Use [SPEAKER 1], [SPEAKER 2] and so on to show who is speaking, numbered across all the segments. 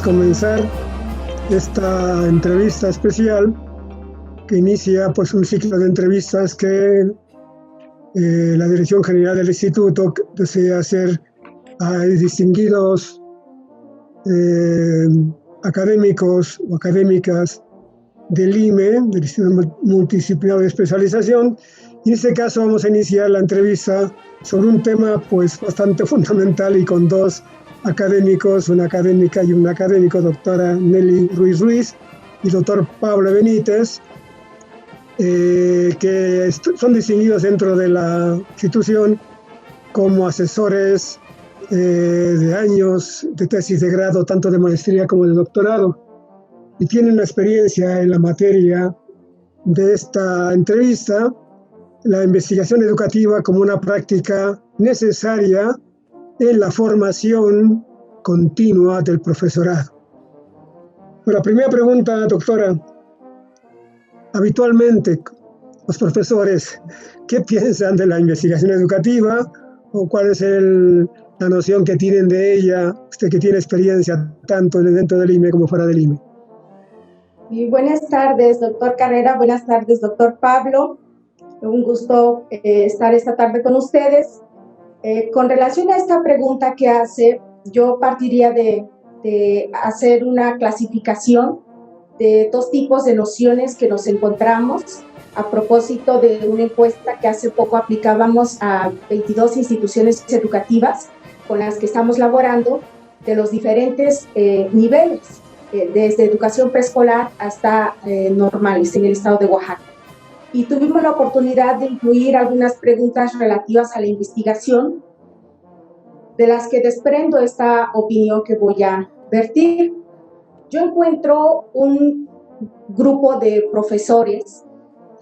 [SPEAKER 1] comenzar esta entrevista especial que inicia pues un ciclo de entrevistas que la Dirección General del Instituto desea hacer a distinguidos académicos o académicas del IME, del Instituto Multidisciplinario de Especialización, y en este caso vamos a iniciar la entrevista sobre un tema pues bastante fundamental y con dos académicos, una académica y un académico, doctora Nelly Ruiz Ruiz y doctor Pablo Benítez, que son distinguidos dentro de la institución como asesores de años de tesis de grado, tanto de maestría como de doctorado, y tienen una experiencia en la materia de esta entrevista, la investigación educativa como una práctica necesaria en la formación continua del profesorado. La primera pregunta, doctora. Habitualmente, los profesores, ¿qué piensan de la investigación educativa o cuál es la noción que tienen de ella, usted que tiene experiencia tanto dentro del IME como fuera del IME?
[SPEAKER 2] Y buenas tardes, doctor Carrera, buenas tardes, doctor Pablo. Un gusto estar esta tarde con ustedes. Con relación a esta pregunta que hace, yo partiría de hacer una clasificación de dos tipos de nociones que nos encontramos a propósito de una encuesta que hace poco aplicábamos a 22 instituciones educativas con las que estamos laborando de los diferentes niveles, desde educación preescolar hasta normales en el estado de Oaxaca. Y tuvimos la oportunidad de incluir algunas preguntas relativas a la investigación, de las que desprendo esta opinión que voy a vertir. Yo encuentro un grupo de profesores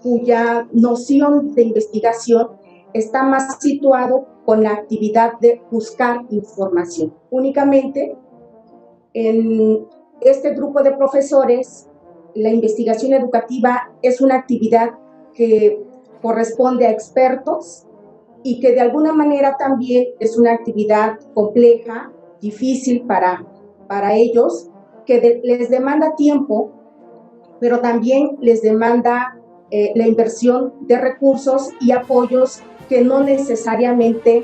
[SPEAKER 2] cuya noción de investigación está más situado con la actividad de buscar información. Únicamente en este grupo de profesores, la investigación educativa es una actividad que corresponde a expertos y que de alguna manera también es una actividad compleja, difícil para ellos, que les demanda tiempo, pero también les demanda la inversión de recursos y apoyos que no necesariamente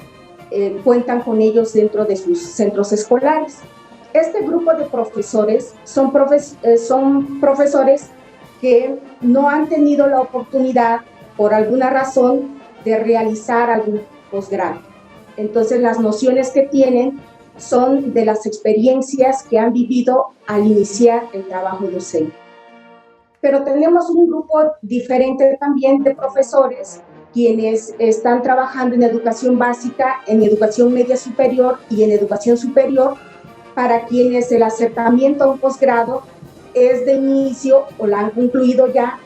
[SPEAKER 2] cuentan con ellos dentro de sus centros escolares. Este grupo de profesores son profesores que no han tenido la oportunidad, por alguna razón, de realizar algún posgrado. Entonces, las nociones que tienen son de las experiencias que han vivido al iniciar el trabajo docente. Pero tenemos un grupo diferente también de profesores, quienes están trabajando en educación básica, en educación media superior y en educación superior, para quienes el acercamiento a un posgrado es de inicio o la han concluido ya,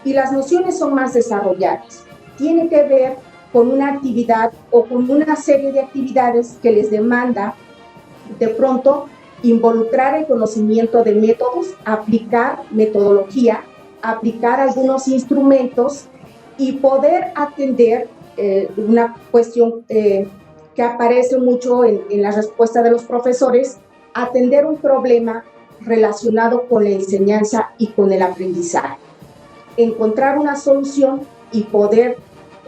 [SPEAKER 2] y las nociones son más desarrolladas. Tiene que ver con una actividad o con una serie de actividades que les demanda de pronto involucrar el conocimiento de métodos, aplicar metodología, aplicar algunos instrumentos y poder atender una cuestión que aparece mucho en la respuesta de los profesores, atender un problema relacionado con la enseñanza y con el aprendizaje. Encontrar una solución y poder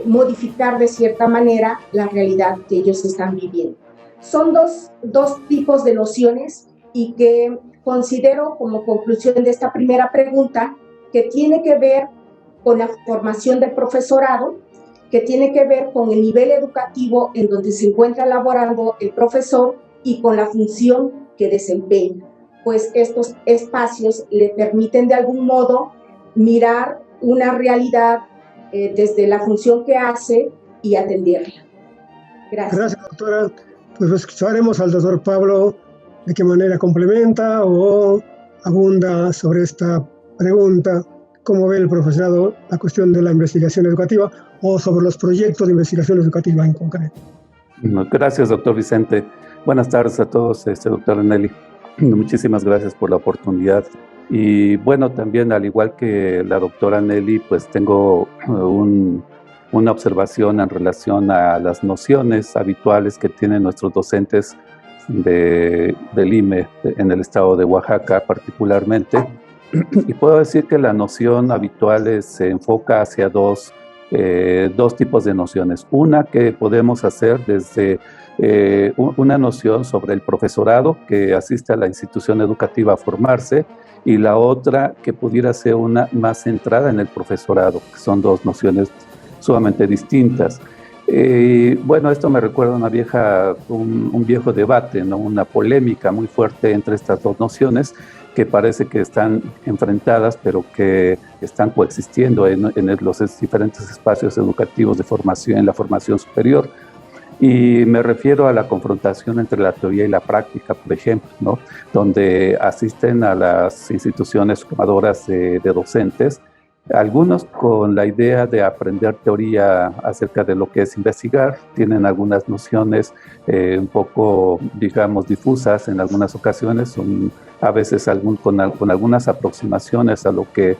[SPEAKER 2] modificar de cierta manera la realidad que ellos están viviendo. Son dos tipos de nociones y que considero como conclusión de esta primera pregunta que tiene que ver con la formación del profesorado, que tiene que ver con el nivel educativo en donde se encuentra laborando el profesor y con la función que desempeña, pues estos espacios le permiten de algún modo mirar una realidad desde la función que hace y atenderla. Gracias.
[SPEAKER 1] Gracias, doctora. Pues escucharemos al doctor Pablo de qué manera complementa o abunda sobre esta pregunta, cómo ve el profesorado la cuestión de la investigación educativa o sobre los proyectos de investigación educativa en concreto.
[SPEAKER 3] Gracias, doctor Vicente. Buenas tardes a todos, doctora Nelly. Muchísimas gracias por la oportunidad. Y bueno, también al igual que la doctora Nelly, pues tengo una observación en relación a las nociones habituales que tienen nuestros docentes del IME en el estado de Oaxaca particularmente. Y puedo decir que la noción habitual se enfoca hacia dos tipos de nociones. Una que podemos hacer desde una noción sobre el profesorado que asiste a la institución educativa a formarse, y la otra que pudiera ser una más centrada en el profesorado, que son dos nociones sumamente distintas. Bueno, esto me recuerda a un viejo debate, ¿no? Una polémica muy fuerte entre estas dos nociones que parece que están enfrentadas, pero que están coexistiendo en los diferentes espacios educativos de formación, en la formación superior. Y me refiero a la confrontación entre la teoría y la práctica, por ejemplo, ¿no? Donde asisten a las instituciones formadoras de docentes, algunos con la idea de aprender teoría acerca de lo que es investigar, tienen algunas nociones un poco, digamos, difusas en algunas ocasiones, a veces con algunas aproximaciones a lo que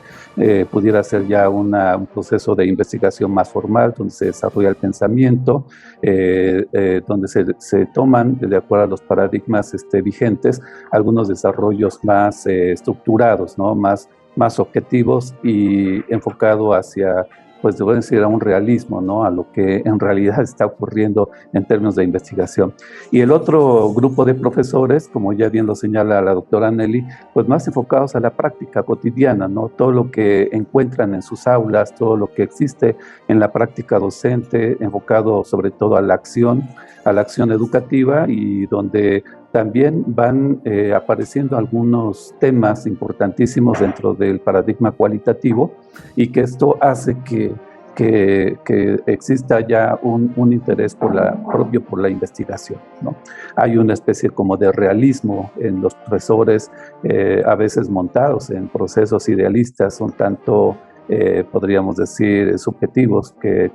[SPEAKER 3] pudiera ser ya un proceso de investigación más formal, donde se desarrolla el pensamiento, donde se toman, de acuerdo a los paradigmas vigentes, algunos desarrollos más estructurados, ¿no? Más objetivos y enfocado hacia, pues debo decir, a un realismo, ¿no? A lo que en realidad está ocurriendo en términos de investigación. Y el otro grupo de profesores, como ya bien lo señala la doctora Nelly, pues más enfocados a la práctica cotidiana, ¿no? Todo lo que encuentran en sus aulas, todo lo que existe en la práctica docente, enfocado sobre todo a la acción educativa, y donde también van apareciendo algunos temas importantísimos dentro del paradigma cualitativo, y que esto hace que exista ya un interés propio por la investigación, ¿no? Hay una especie como de realismo en los profesores, a veces montados en procesos idealistas, un tanto podríamos decir subjetivos, que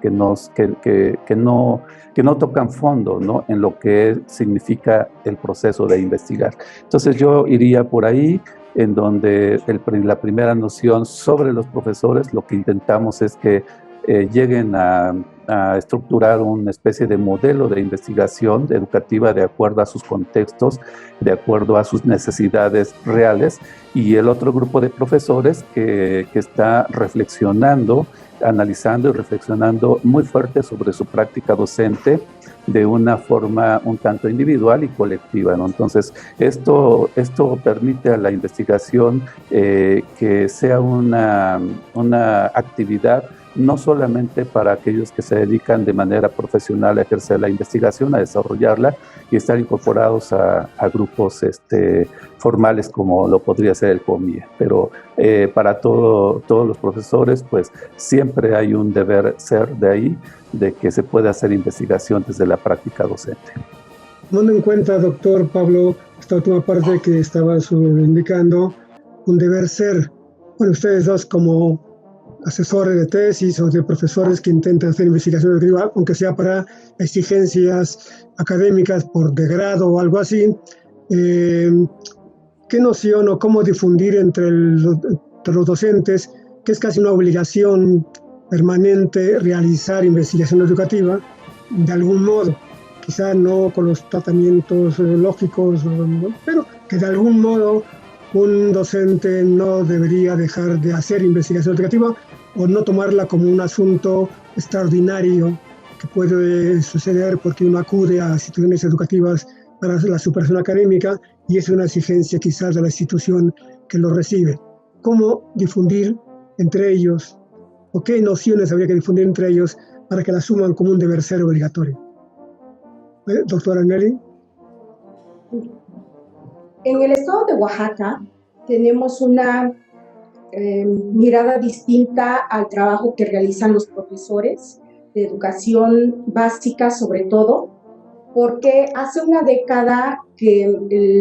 [SPEAKER 3] no tocan fondo, ¿no? En lo que significa el proceso de investigar. Entonces yo iría por ahí, en donde la primera noción sobre los profesores, lo que intentamos es que lleguen a estructurar una especie de modelo de investigación educativa de acuerdo a sus contextos, de acuerdo a sus necesidades reales, y el otro grupo de profesores que está reflexionando, analizando y reflexionando muy fuerte sobre su práctica docente de una forma un tanto individual y colectiva, ¿no? Entonces, esto permite a la investigación que sea una actividad no solamente para aquellos que se dedican de manera profesional a ejercer la investigación, a desarrollarla y estar incorporados a grupos formales como lo podría ser el COMIE, pero para todos los profesores, pues siempre hay un deber ser de ahí, de que se puede hacer investigación desde la práctica docente.
[SPEAKER 1] Tomando en cuenta, doctor Pablo, esta última parte que estabas indicando, un deber ser, bueno, ustedes dos como asesores de tesis o de profesores que intentan hacer investigación educativa, aunque sea para exigencias académicas por de grado o algo así, ¿qué noción o cómo difundir entre los docentes, que es casi una obligación permanente realizar investigación educativa de algún modo? Quizá no con los tratamientos lógicos, pero que de algún modo un docente no debería dejar de hacer investigación educativa o no tomarla como un asunto extraordinario que puede suceder porque uno acude a instituciones educativas para la superación académica y es una exigencia quizás de la institución que lo recibe. ¿Cómo difundir entre ellos o qué nociones habría que difundir entre ellos para que la asuman como un deber ser obligatorio? Doctora Nelly.
[SPEAKER 2] En el estado de Oaxaca tenemos una mirada distinta al trabajo que realizan los profesores de educación básica, sobre todo, porque hace una década que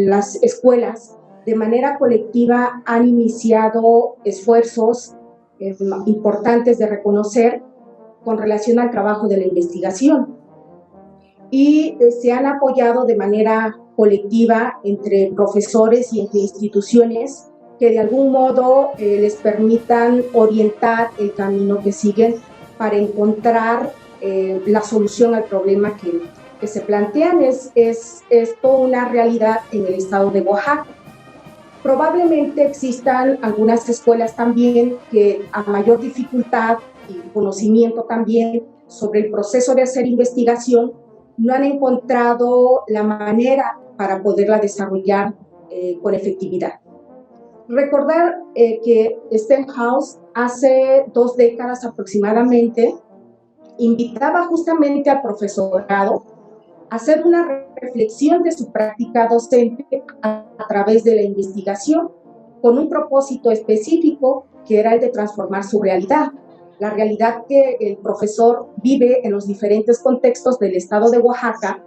[SPEAKER 2] las escuelas de manera colectiva han iniciado esfuerzos importantes de reconocer con relación al trabajo de la investigación, y se han apoyado de manera colectiva entre profesores y entre instituciones que de algún modo les permitan orientar el camino que siguen para encontrar la solución al problema que se plantean es esto una realidad en el estado de Oaxaca. Probablemente existan algunas escuelas también que a mayor dificultad y conocimiento también sobre el proceso de hacer investigación no han encontrado la manera para poderla desarrollar con efectividad. Recordar que Stenhouse hace 2 décadas aproximadamente invitaba justamente al profesorado a hacer una reflexión de su práctica docente a través de la investigación, con un propósito específico que era el de transformar su realidad, la realidad que el profesor vive en los diferentes contextos del estado de Oaxaca.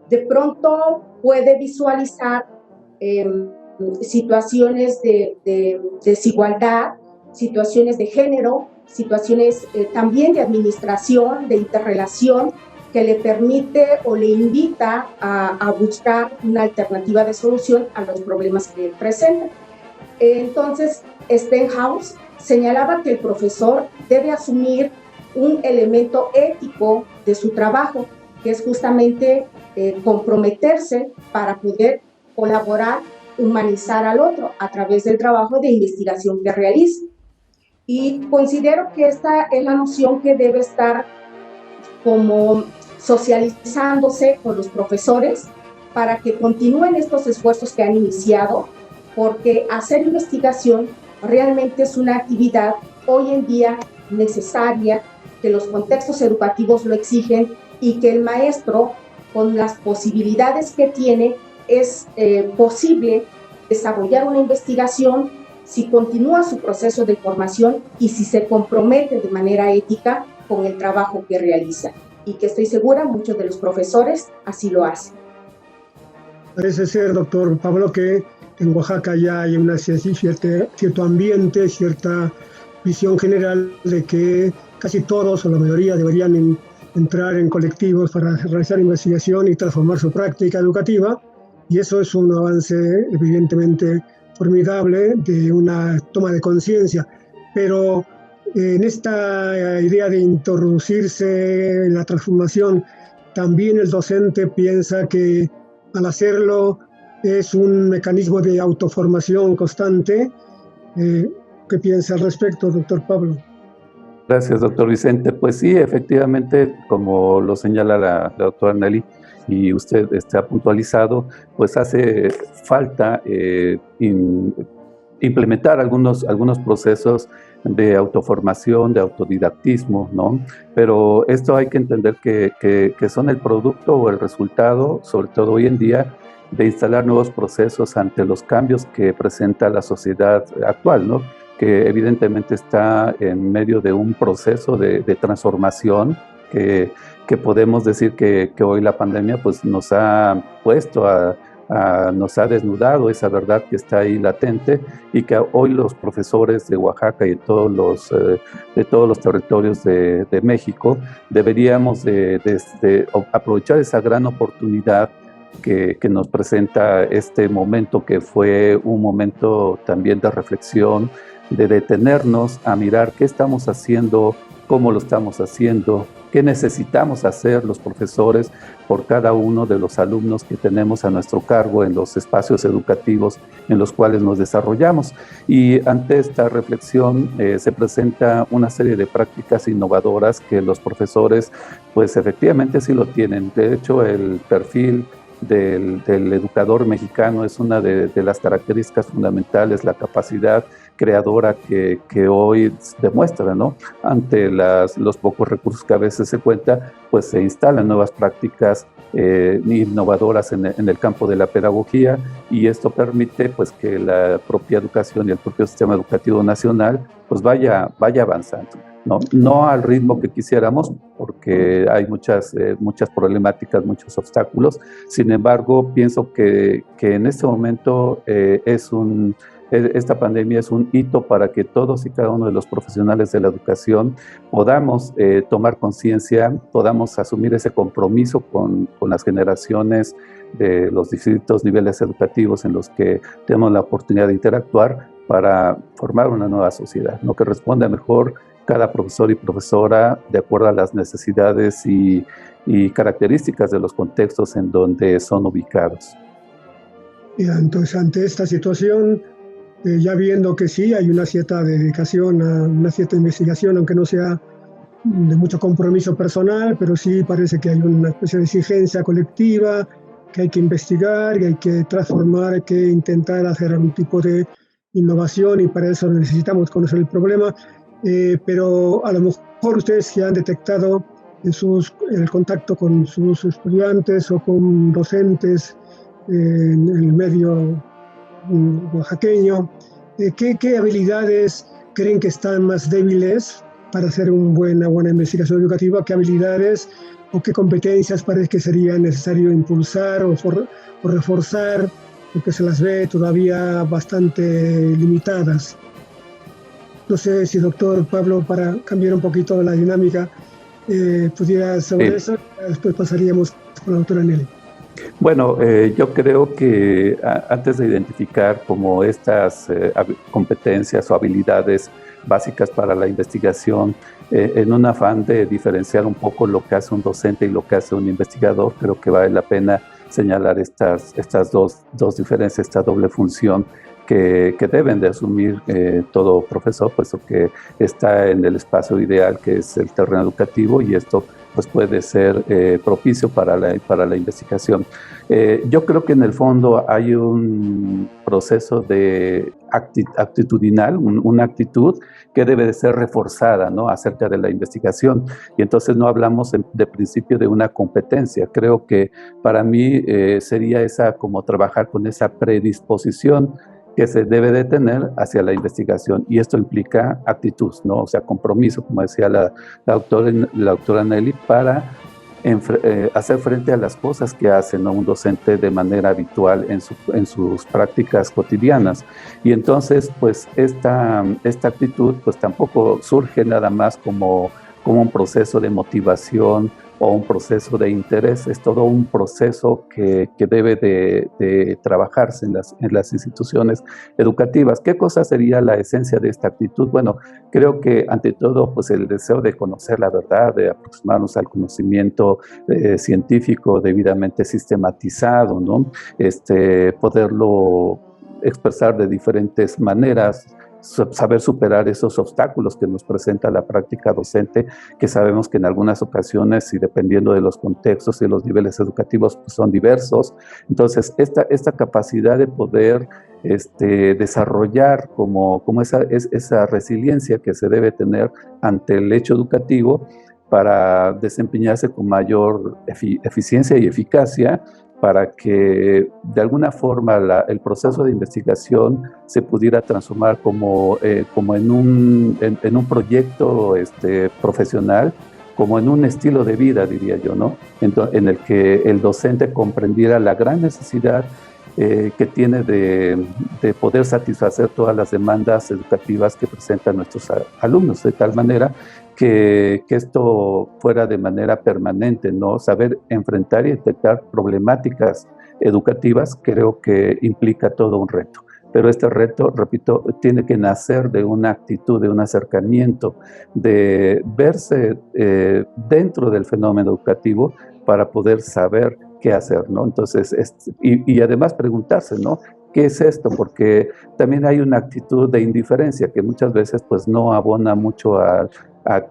[SPEAKER 2] De pronto puede visualizar situaciones de desigualdad, situaciones de género, situaciones también de administración, de interrelación, que le permite o le invita a buscar una alternativa de solución a los problemas que él presenta. Entonces, Stenhouse señalaba que el profesor debe asumir un elemento ético de su trabajo, que es justamente comprometerse para poder colaborar, humanizar al otro a través del trabajo de investigación que realiza. Y considero que esta es la noción que debe estar como socializándose con los profesores para que continúen estos esfuerzos que han iniciado, porque hacer investigación realmente es una actividad hoy en día necesaria, que los contextos educativos lo exigen y que el maestro, con las posibilidades que tiene, es posible desarrollar una investigación si continúa su proceso de formación y si se compromete de manera ética con el trabajo que realiza. Y que estoy segura muchos de los profesores así lo hacen.
[SPEAKER 1] Parece ser, doctor Pablo, que en Oaxaca ya hay cierto ambiente, cierta visión general de que casi todos o la mayoría deberían entrar en colectivos para realizar investigación y transformar su práctica educativa, y eso es un avance evidentemente formidable de una toma de conciencia, pero en esta idea de introducirse en la transformación, también el docente piensa que al hacerlo es un mecanismo de autoformación constante. ¿Qué piensa al respecto, doctor Pablo?
[SPEAKER 3] Gracias, doctor Vicente. Pues sí, efectivamente, como lo señala la doctora Nelly, y usted ha puntualizado, pues hace falta implementar algunos procesos de autoformación, de autodidactismo, ¿no? Pero esto hay que entender que son el producto o el resultado, sobre todo hoy en día, de instalar nuevos procesos ante los cambios que presenta la sociedad actual, ¿no? Que evidentemente está en medio de un proceso de transformación que podemos decir que hoy la pandemia pues nos ha puesto nos ha desnudado esa verdad que está ahí latente, y que hoy los profesores de Oaxaca y de todos los territorios de México deberíamos de aprovechar esa gran oportunidad que nos presenta este momento, que fue un momento también de reflexión, de detenernos a mirar qué estamos haciendo, cómo lo estamos haciendo, qué necesitamos hacer los profesores por cada uno de los alumnos que tenemos a nuestro cargo en los espacios educativos en los cuales nos desarrollamos. Y ante esta reflexión se presenta una serie de prácticas innovadoras que los profesores pues efectivamente sí lo tienen. De hecho, el perfil del educador mexicano es una de las características fundamentales, la capacidad creadora que hoy demuestra, ¿no? Ante los pocos recursos que a veces se cuenta, pues se instalan nuevas prácticas innovadoras en el campo de la pedagogía, y esto permite pues que la propia educación y el propio sistema educativo nacional pues vaya avanzando. No al ritmo que quisiéramos, porque hay muchas problemáticas, muchos obstáculos. Sin embargo, pienso que en este momento esta pandemia es un hito para que todos y cada uno de los profesionales de la educación podamos tomar conciencia, podamos asumir ese compromiso con las generaciones de los distintos niveles educativos en los que tenemos la oportunidad de interactuar para formar una nueva sociedad, ¿no? Que responda mejor cada profesor y profesora de acuerdo a las necesidades y características de los contextos en donde son ubicados.
[SPEAKER 1] Entonces, ante esta situación, ya viendo que sí hay una cierta dedicación, una cierta investigación, aunque no sea de mucho compromiso personal, pero sí parece que hay una especie de exigencia colectiva, que hay que investigar, que hay que transformar, hay que intentar hacer algún tipo de innovación, y para eso necesitamos conocer el problema, pero a lo mejor ustedes ya han detectado en el contacto con sus estudiantes o con docentes en el medio oaxaqueño, ¿qué habilidades creen que están más débiles para hacer una buena investigación educativa? ¿Qué habilidades o qué competencias parece que sería necesario impulsar o reforzar, porque se las ve todavía bastante limitadas? No sé si, doctor Pablo, para cambiar un poquito la dinámica, pudiera sobre eso, después pasaríamos con la doctora Nelly.
[SPEAKER 3] Bueno, yo creo que antes de identificar como estas competencias o habilidades básicas para la investigación, en un afán de diferenciar un poco lo que hace un docente y lo que hace un investigador, creo que vale la pena señalar estas dos diferencias, esta doble función que deben de asumir todo profesor, puesto que está en el espacio ideal que es el terreno educativo, y esto pues puede ser propicio para la investigación. Yo creo que en el fondo hay un proceso de actitudinal, una actitud que debe de ser reforzada, ¿no?, acerca de la investigación. Y entonces no hablamos de principio de una competencia. Creo que para mí sería como trabajar con esa predisposición que se debe de tener hacia la investigación, y esto implica actitud, ¿no? O sea, compromiso, como decía la doctora Nelly, para hacer frente a las cosas que hace, ¿no?, un docente de manera habitual en sus prácticas cotidianas. Y entonces, pues, esta actitud, pues, tampoco surge nada más como un proceso de motivación o un proceso de interés, es todo un proceso que debe de trabajarse en las instituciones educativas. ¿Qué cosa sería la esencia de esta actitud? Bueno, creo que ante todo, pues el deseo de conocer la verdad, de aproximarnos al conocimiento científico debidamente sistematizado, ¿no? Poderlo expresar de diferentes maneras, saber superar esos obstáculos que nos presenta la práctica docente, que sabemos que en algunas ocasiones, y dependiendo de los contextos y los niveles educativos, pues son diversos. Entonces, esta capacidad de poder desarrollar como esa resiliencia que se debe tener ante el hecho educativo para desempeñarse con mayor eficiencia y eficacia, para que de alguna forma el proceso de investigación se pudiera transformar como en un proyecto profesional, como en un estilo de vida, diría yo, ¿no? En el que el docente comprendiera la gran necesidad que tiene de poder satisfacer todas las demandas educativas que presentan nuestros alumnos, de tal manera que esto fuera de manera permanente, ¿no? Saber enfrentar y detectar problemáticas educativas creo que implica todo un reto. Pero este reto, repito, tiene que nacer de una actitud, de un acercamiento, de verse dentro del fenómeno educativo para poder saber qué hacer, ¿no? Entonces, y además preguntarse, ¿no?, ¿qué es esto? Porque también hay una actitud de indiferencia que muchas veces pues no abona mucho a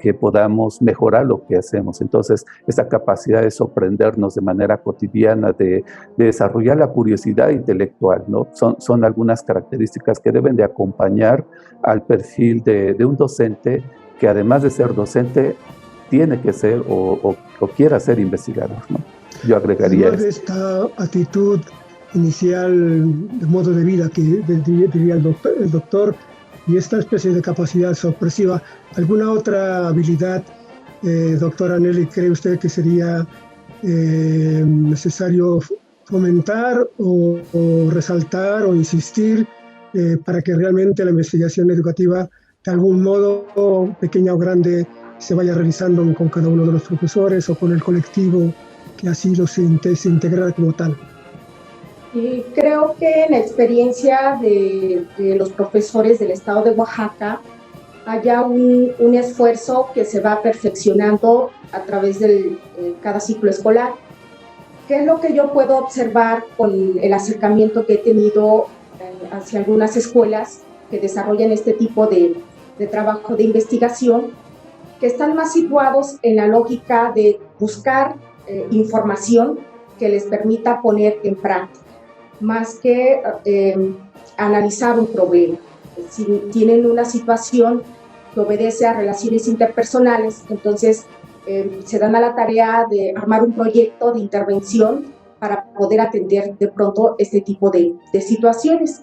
[SPEAKER 3] que podamos mejorar lo que hacemos. Entonces, esa capacidad de sorprendernos de manera cotidiana, de desarrollar la curiosidad intelectual, ¿no? Son algunas características que deben de acompañar al perfil de un docente que, además de ser docente, tiene que ser o quiera ser investigador, ¿no? Yo agregaría
[SPEAKER 1] además de esta actitud inicial de modo de vida que diría el doctor, y esta especie de capacidad sorpresiva, ¿alguna otra habilidad, doctora Nelly, cree usted que sería necesario fomentar o resaltar o insistir para que realmente la investigación educativa, de algún modo, pequeña o grande, se vaya realizando con cada uno de los profesores o con el colectivo que así se integrara como tal?
[SPEAKER 2] Y creo que en la experiencia de los profesores del estado de Oaxaca haya un esfuerzo que se va perfeccionando a través de cada ciclo escolar. ¿Qué es lo que yo puedo observar con el acercamiento que he tenido hacia algunas escuelas que desarrollan este tipo de trabajo de investigación, que están más situados en la lógica de buscar información que les permita poner en práctica, más que analizar un problema? Si tienen una situación que obedece a relaciones interpersonales, entonces se dan a la tarea de armar un proyecto de intervención para poder atender de pronto este tipo de situaciones.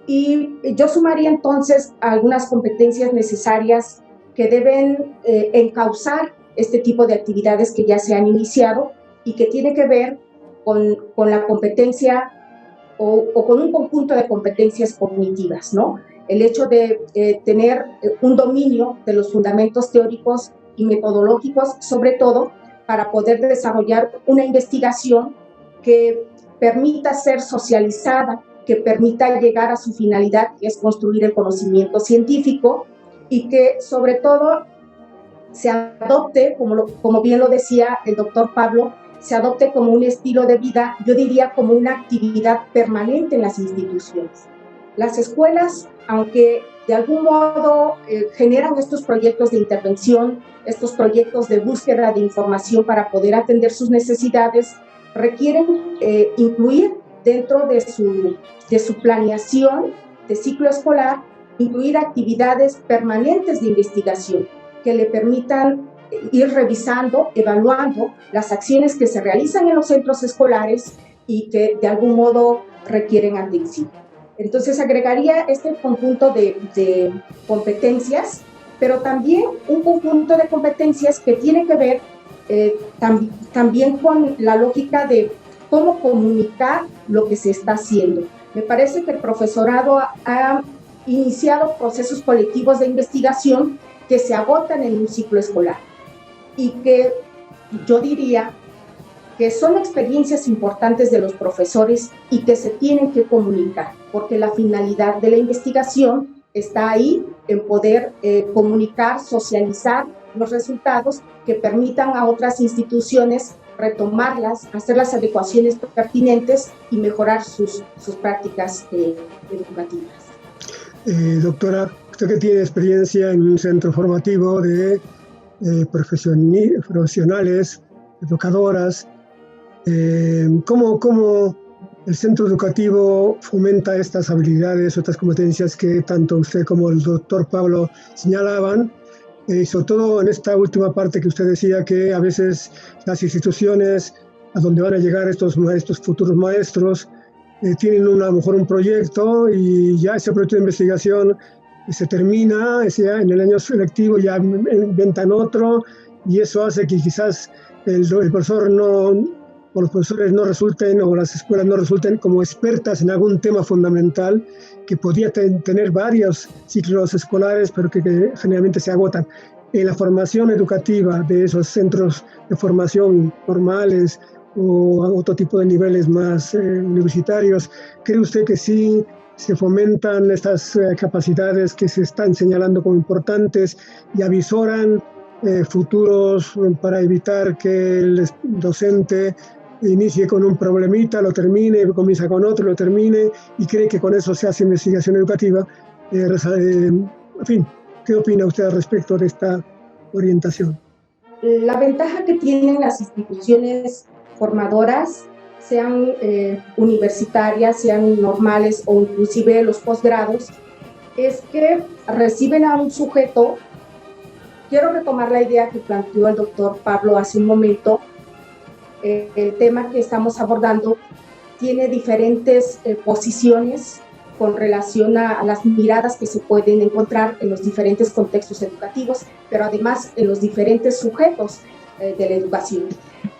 [SPEAKER 2] Y yo sumaría entonces algunas competencias necesarias que deben encauzar este tipo de actividades que ya se han iniciado y que tiene que ver con la competencia o con un conjunto de competencias cognitivas, ¿no? El hecho de tener un dominio de los fundamentos teóricos y metodológicos, sobre todo para poder desarrollar una investigación que permita ser socializada, que permita llegar a su finalidad, que es construir el conocimiento científico, y que sobre todo se adopte, como bien lo decía el doctor Pablo, se adopte como un estilo de vida, yo diría como una actividad permanente en las instituciones. Las escuelas, aunque de algún modo generan estos proyectos de intervención, estos proyectos de búsqueda de información para poder atender sus necesidades, requieren incluir dentro de su planeación de ciclo escolar, incluir actividades permanentes de investigación que le permitan ir revisando, evaluando las acciones que se realizan en los centros escolares y que de algún modo requieren atención. Entonces agregaría este conjunto de competencias, pero también un conjunto de competencias que tiene que ver también con la lógica de cómo comunicar lo que se está haciendo. Me parece que el profesorado ha iniciado procesos colectivos de investigación que se agotan en un ciclo escolar y que yo diría que son experiencias importantes de los profesores y que se tienen que comunicar, porque la finalidad de la investigación está ahí en poder comunicar, socializar los resultados que permitan a otras instituciones retomarlas, hacer las adecuaciones pertinentes y mejorar sus prácticas educativas.
[SPEAKER 1] Doctora, usted que tiene experiencia en un centro formativo de profesionales, educadoras, ¿cómo el centro educativo fomenta estas habilidades, otras competencias que tanto usted como el doctor Pablo señalaban? Sobre todo en esta última parte que usted decía, que a veces las instituciones a donde van a llegar estos futuros maestros tienen a lo mejor un proyecto y ya ese proyecto de investigación se termina, en el año selectivo ya inventan otro, y eso hace que quizás el profesor o los profesores no resulten, o las escuelas no resulten como expertas en algún tema fundamental que podría tener varios ciclos escolares, pero que generalmente se agotan. En la formación educativa de esos centros de formación formales o otro tipo de niveles más universitarios, ¿cree usted que sí se fomentan estas capacidades que se están señalando como importantes y avisoran futuros para evitar que el docente inicie con un problemita, lo termine, comienza con otro, lo termine y cree que con eso se hace investigación educativa? En fin, ¿qué opina usted al respecto de esta orientación?
[SPEAKER 2] La ventaja que tienen las instituciones formadoras, sean universitarias, sean normales o inclusive los posgrados, es que reciben a un sujeto. Quiero retomar la idea que planteó el doctor Pablo hace un momento. El tema que estamos abordando tiene diferentes posiciones con relación a las miradas que se pueden encontrar en los diferentes contextos educativos, pero además en los diferentes sujetos de la educación.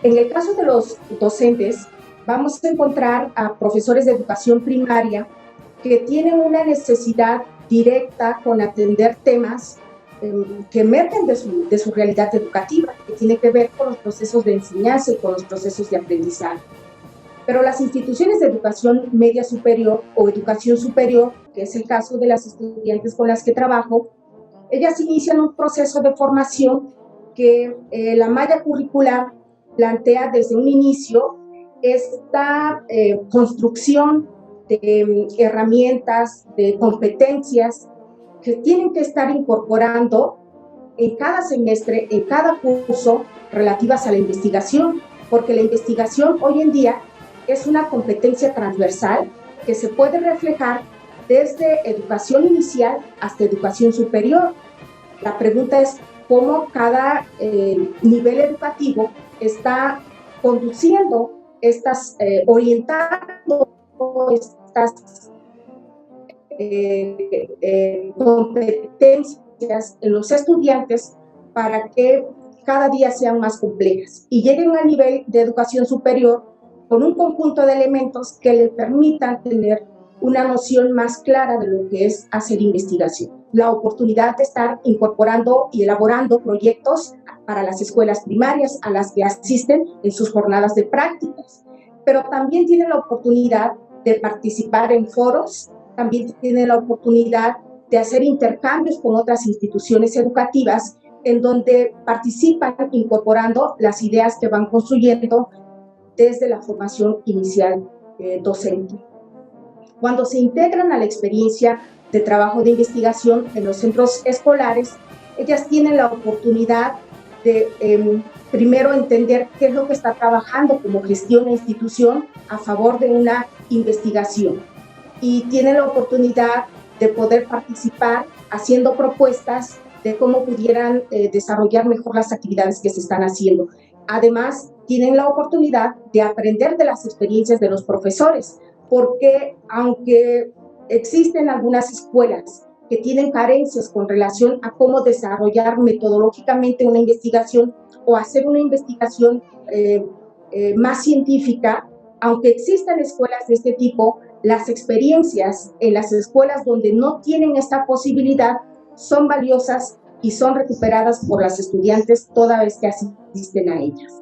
[SPEAKER 2] En el caso de los docentes, vamos a encontrar a profesores de educación primaria que tienen una necesidad directa con atender temas que emergen de su realidad educativa, que tiene que ver con los procesos de enseñanza y con los procesos de aprendizaje. Pero las instituciones de educación media superior o educación superior, que es el caso de las estudiantes con las que trabajo, ellas inician un proceso de formación que la malla curricular plantea desde un inicio esta construcción de herramientas, de competencias que tienen que estar incorporando en cada semestre, en cada curso, relativas a la investigación, porque la investigación hoy en día es una competencia transversal que se puede reflejar desde educación inicial hasta educación superior. La pregunta es cómo cada nivel educativo está conduciendo orientando estas competencias en los estudiantes para que cada día sean más complejas y lleguen a nivel de educación superior con un conjunto de elementos que le permitan tener una noción más clara de lo que es hacer investigación. La oportunidad de estar incorporando y elaborando proyectos para las escuelas primarias a las que asisten en sus jornadas de prácticas, pero también tienen la oportunidad de participar en foros, también tienen la oportunidad de hacer intercambios con otras instituciones educativas en donde participan incorporando las ideas que van construyendo desde la formación inicial docente. Cuando se integran a la experiencia de trabajo de investigación en los centros escolares, ellas tienen la oportunidad de primero entender qué es lo que está trabajando como gestión e institución a favor de una investigación y tienen la oportunidad de poder participar haciendo propuestas de cómo pudieran desarrollar mejor las actividades que se están haciendo. Además, tienen la oportunidad de aprender de las experiencias de los profesores, porque aunque existen algunas escuelas que tienen carencias con relación a cómo desarrollar metodológicamente una investigación o hacer una investigación más científica, aunque existan escuelas de este tipo, las experiencias en las escuelas donde no tienen esta posibilidad son valiosas y son recuperadas por las estudiantes toda vez que asisten a ellas.